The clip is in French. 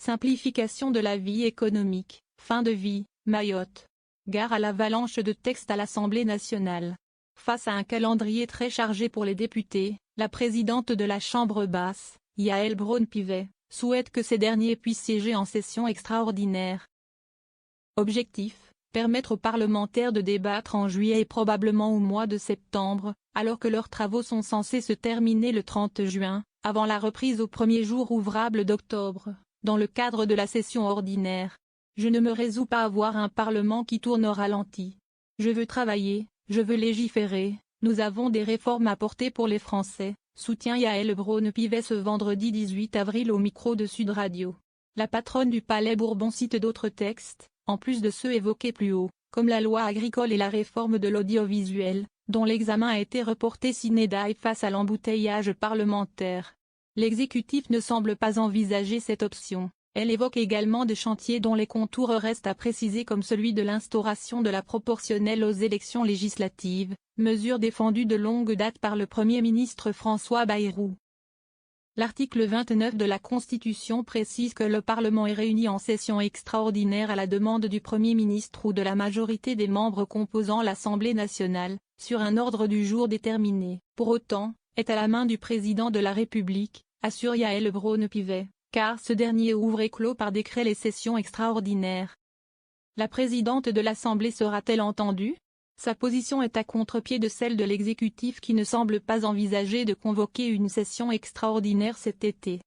Simplification de la vie économique, fin de vie, Mayotte. Gare à l'avalanche de textes à l'Assemblée nationale. Face à un calendrier très chargé pour les députés, la présidente de la Chambre basse, Yaël Braun-Pivet, souhaite que ces derniers puissent siéger en session extraordinaire. Objectif, permettre aux parlementaires de débattre en juillet et probablement au mois de septembre, alors que leurs travaux sont censés se terminer le 30 juin, avant la reprise au premier jour ouvrable d'octobre, dans le cadre de la session ordinaire. Je ne me résous pas à voir un Parlement qui tourne au ralenti. Je veux travailler, je veux légiférer, nous avons des réformes à porter pour les Français, soutient Yaël Braun-Pivet ce vendredi 18 avril au micro de Sud Radio. La patronne du Palais Bourbon cite d'autres textes, en plus de ceux évoqués plus haut, comme la loi agricole et la réforme de l'audiovisuel, dont l'examen a été reporté sine die face à l'embouteillage parlementaire. L'exécutif ne semble pas envisager cette option. Elle évoque également des chantiers dont les contours restent à préciser comme celui de l'instauration de la proportionnelle aux élections législatives, mesure défendue de longue date par le Premier ministre François Bayrou. L'article 29 de la Constitution précise que le Parlement est réuni en session extraordinaire à la demande du Premier ministre ou de la majorité des membres composant l'Assemblée nationale, sur un ordre du jour déterminé. Pour autant, est à la main du Président de la République, assure Yaël Braun-Pivet, car ce dernier ouvre et clôt par décret les sessions extraordinaires. La présidente de l'Assemblée sera-t-elle entendue? Sa position est à contre-pied de celle de l'exécutif qui ne semble pas envisager de convoquer une session extraordinaire cet été.